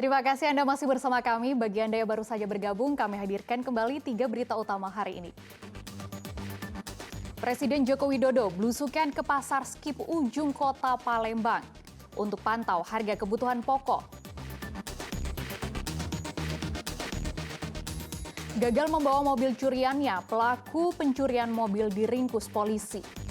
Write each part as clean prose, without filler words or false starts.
Terima kasih Anda masih bersama kami. Bagi Anda yang baru saja bergabung, kami hadirkan kembali 3 berita utama hari ini. Presiden Joko Widodo belusukan ke pasar skip ujung kota Palembang untuk pantau harga kebutuhan pokok. Gagal membawa mobil curiannya, pelaku pencurian mobil diringkus polisi.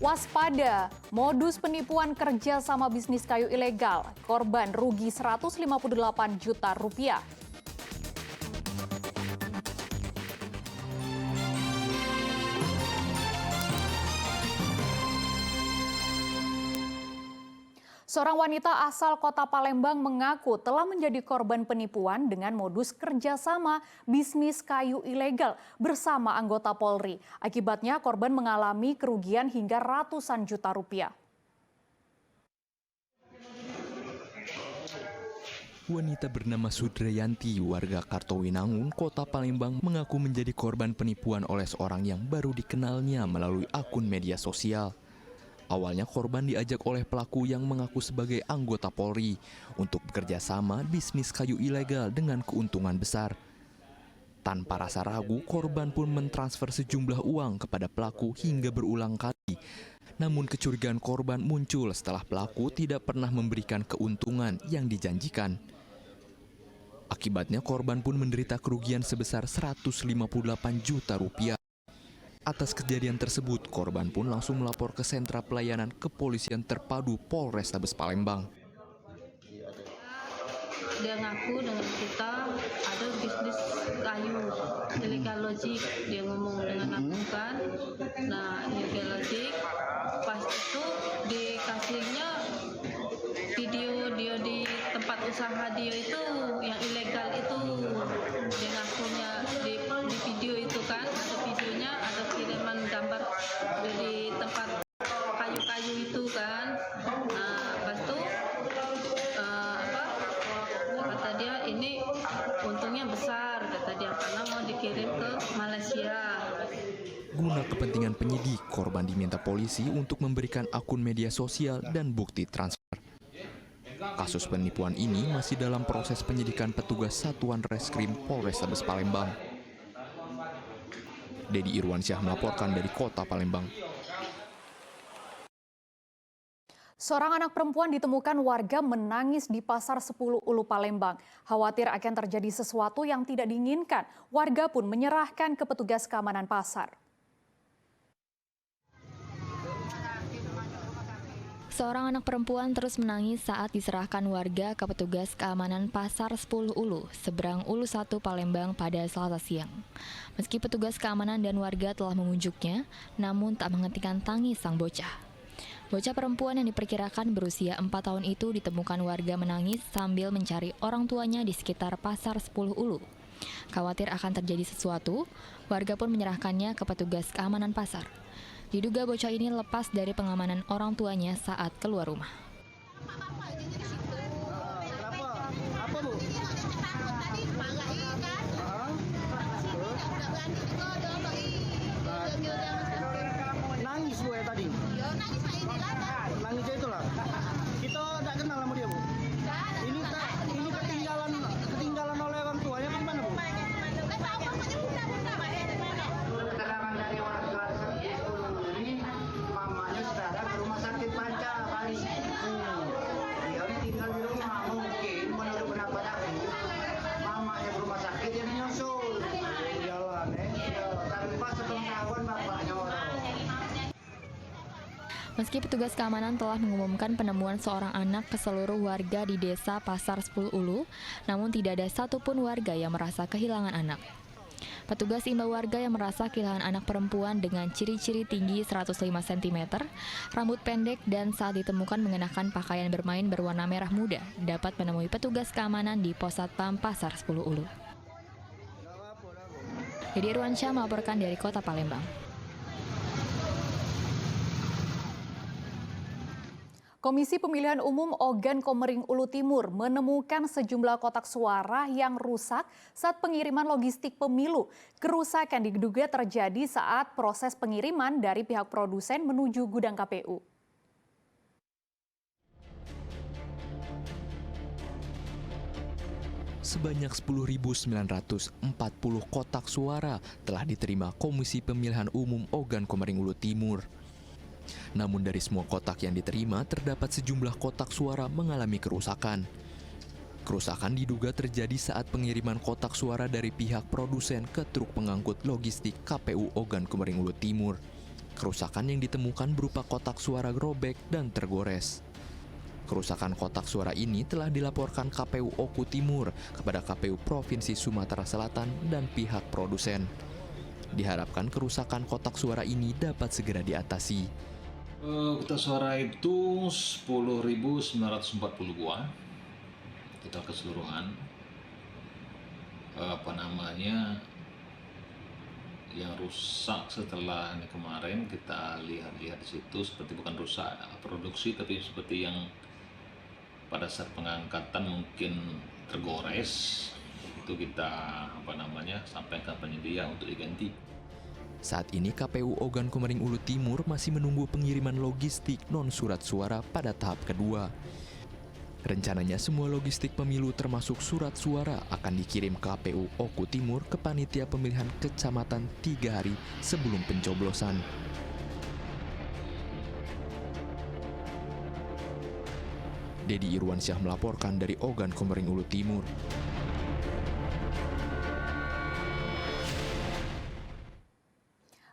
Waspada, modus penipuan kerja sama bisnis kayu ilegal. Korban rugi 158 juta rupiah. Seorang wanita asal kota Palembang mengaku telah menjadi korban penipuan dengan modus kerjasama bisnis kayu ilegal bersama anggota Polri. Akibatnya korban mengalami kerugian hingga ratusan juta rupiah. Wanita bernama Sudrayanti, warga Kartowinangun, kota Palembang, mengaku menjadi korban penipuan oleh seorang yang baru dikenalnya melalui akun media sosial. Awalnya korban diajak oleh pelaku yang mengaku sebagai anggota Polri untuk bekerja sama bisnis kayu ilegal dengan keuntungan besar. Tanpa rasa ragu, korban pun mentransfer sejumlah uang kepada pelaku hingga berulang kali. Namun kecurigaan korban muncul setelah pelaku tidak pernah memberikan keuntungan yang dijanjikan. Akibatnya korban pun menderita kerugian sebesar 158 juta rupiah. Atas kejadian tersebut, korban pun langsung melapor ke Sentra Pelayanan Kepolisian Terpadu Polrestabes Palembang. Dia ngaku dengan kita ada bisnis kayu illegal logic, dia ngomong dengan aku kan. Nah, illegal logic, pas itu dikasihnya video dia di tempat usaha dia itu yang ilegal itu, dia ngakunya di video itu kan, ada videonya, ada kiriman gambar dari tempat kayu-kayu itu kan. Nah, pas itu kata dia ini untungnya besar, kata dia, karena mau dikirim ke Malaysia. Guna kepentingan penyidik, korban diminta polisi untuk memberikan akun media sosial dan bukti transfer. Kasus penipuan ini masih dalam proses penyidikan petugas Satuan Reskrim Polrestabes Palembang. Dedi Irwansyah melaporkan dari kota Palembang. Seorang anak perempuan ditemukan warga menangis di Pasar 10 Ulu Palembang. Khawatir akan terjadi sesuatu yang tidak diinginkan, warga pun menyerahkan ke petugas keamanan pasar. Seorang anak perempuan terus menangis saat diserahkan warga ke petugas keamanan Pasar 10 Ulu, seberang Ulu 1 Palembang pada Selasa siang. Meski petugas keamanan dan warga telah memujuknya, namun tak menghentikan tangis sang bocah. Bocah perempuan yang diperkirakan berusia 4 tahun itu ditemukan warga menangis sambil mencari orang tuanya di sekitar Pasar 10 Ulu. Khawatir akan terjadi sesuatu, warga pun menyerahkannya ke petugas keamanan pasar. Diduga bocah ini lepas dari pengamanan orang tuanya saat keluar rumah. Nangis bu ya tadi? Nangis itu lah. Kita tidak kenal sama dia bu. Ini ketinggalan oleh orang tuanya kan mana bu? Keterangan dari warga ini, mamanya sudah ada ke rumah sakit Panca kali. Dia tinggal di rumah, mungkin menurut pendapat aku, mamanya ke rumah sakit dia menyusul jalan, tanpa sepengetahuan bapaknya orang. Meski petugas keamanan telah mengumumkan penemuan seorang anak ke seluruh warga di desa Pasar 10 Ulu, namun tidak ada satupun warga yang merasa kehilangan anak. Petugas imbau warga yang merasa kehilangan anak perempuan dengan ciri-ciri tinggi 105 cm, rambut pendek dan saat ditemukan mengenakan pakaian bermain berwarna merah muda dapat menemui petugas keamanan di Pos Satpam Pasar 10 Ulu. Dedi Irwansyah melaporkan dari kota Palembang. Komisi Pemilihan Umum Ogan Komering Ulu Timur menemukan sejumlah kotak suara yang rusak saat pengiriman logistik pemilu. Kerusakan diduga terjadi saat proses pengiriman dari pihak produsen menuju gudang KPU. sebanyak 10.940 kotak suara telah diterima Komisi Pemilihan Umum Ogan Komering Ulu Timur. Namun dari semua kotak yang diterima, terdapat sejumlah kotak suara mengalami kerusakan. Kerusakan diduga terjadi saat pengiriman kotak suara dari pihak produsen ke truk pengangkut logistik KPU Ogan Komering Ulu Timur. Kerusakan yang ditemukan berupa kotak suara robek dan tergores. Kerusakan kotak suara ini telah dilaporkan KPU Oku Timur kepada KPU Provinsi Sumatera Selatan dan pihak produsen. Diharapkan kerusakan kotak suara ini dapat segera diatasi. Kotak suara itu 10.940 buah total keseluruhan. Yang rusak setelah ini kemarin kita lihat di situ seperti bukan rusak produksi, tapi seperti yang pada saat pengangkatan mungkin tergores, itu kita sampaikan penyedia untuk diganti. Saat ini KPU Ogan Komering Ulu Timur masih menunggu pengiriman logistik non-surat suara pada tahap kedua. Rencananya semua logistik pemilu termasuk surat suara akan dikirim KPU Oku Timur ke Panitia Pemilihan Kecamatan 3 hari sebelum pencoblosan. Dedi Irwansyah melaporkan dari Ogan Komering Ulu Timur.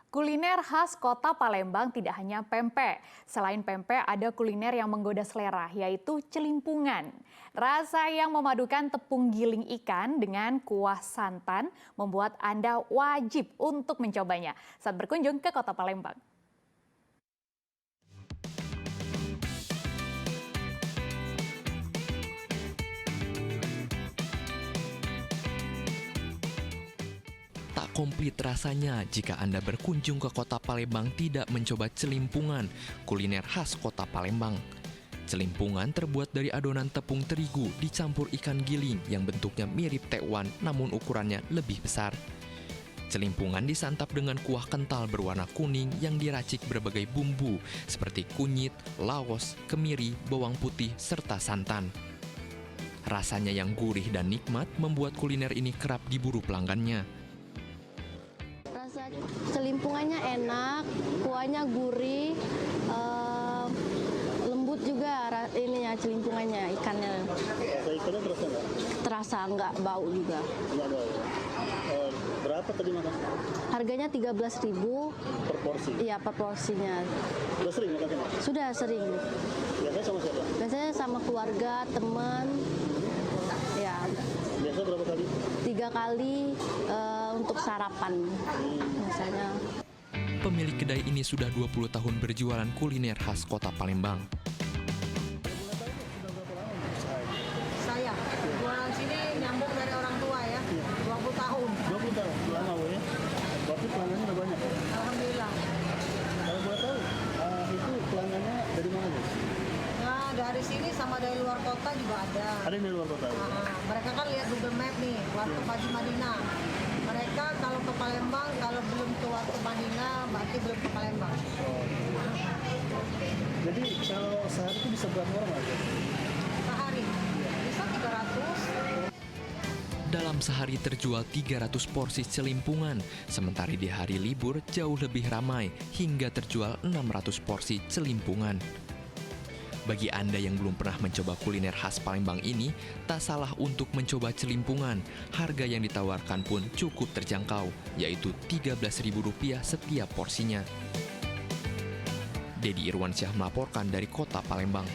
Kuliner khas kota Palembang tidak hanya pempek. Selain pempek, ada kuliner yang menggoda selera, yaitu celimpungan. Rasa yang memadukan tepung giling ikan dengan kuah santan membuat Anda wajib untuk mencobanya saat berkunjung ke kota Palembang. Tak komplit rasanya jika Anda berkunjung ke kota Palembang tidak mencoba celimpungan, kuliner khas kota Palembang. Celimpungan terbuat dari adonan tepung terigu dicampur ikan giling yang bentuknya mirip tekwan namun ukurannya lebih besar. Celimpungan disantap dengan kuah kental berwarna kuning yang diracik berbagai bumbu seperti kunyit, lawos, kemiri, bawang putih, serta santan. Rasanya yang gurih dan nikmat membuat kuliner ini kerap diburu pelanggannya. Rasa celimpungannya enak, kuahnya gurih, lembut juga ininya celimpungannya, ikannya. Rasa ikannya terasa nggak? Terasa nggak bau juga. Nggak bau. Berapa tadi makan? Harganya 13.000 Per porsi? Iya, per porsinya. Udah sering makan sana? Sudah sering. Biasanya sama siapa? Biasanya sama keluarga, teman. Ya, Biasa berapa kali? 3 kali untuk sarapan biasanya. Pemilik kedai ini sudah 20 tahun berjualan kuliner khas kota Palembang. Saya jualan sini nyambung dari orang tua ya, 20 tahun. 20 tahun, lama Bu ya? Berarti pelanggannya udah banyak? Alhamdulillah. Kalau boleh tahu, itu pelanggannya dari mana Bu? Nah, dari sini sama dari luar kota juga ada. Ada yang dari luar kota? Mereka kan lihat Google Map nih, Warteg Haji Madinah. Mereka kalau ke Palembang, kalau belum ke Warteg Madinah, berarti belum ke Palembang. Jadi kalau sehari itu bisa berapa orang aja? Sehari bisa 300. Dalam sehari terjual 300 porsi celimpungan, sementara di hari libur jauh lebih ramai hingga terjual 600 porsi celimpungan. Bagi Anda yang belum pernah mencoba kuliner khas Palembang ini, tak salah untuk mencoba celimpungan. Harga yang ditawarkan pun cukup terjangkau, yaitu Rp13.000 setiap porsinya. Dedi Irwansyah melaporkan dari kota Palembang.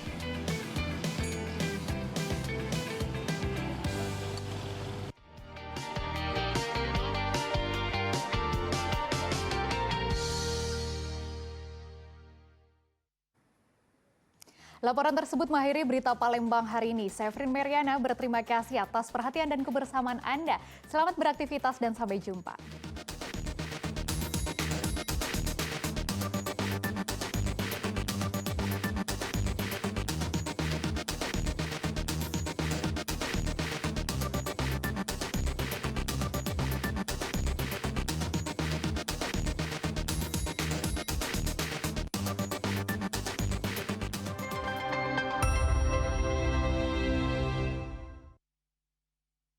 Laporan tersebut mengakhiri berita Palembang hari ini. Sevrin Meriana berterima kasih atas perhatian dan kebersamaan Anda. Selamat beraktivitas dan sampai jumpa.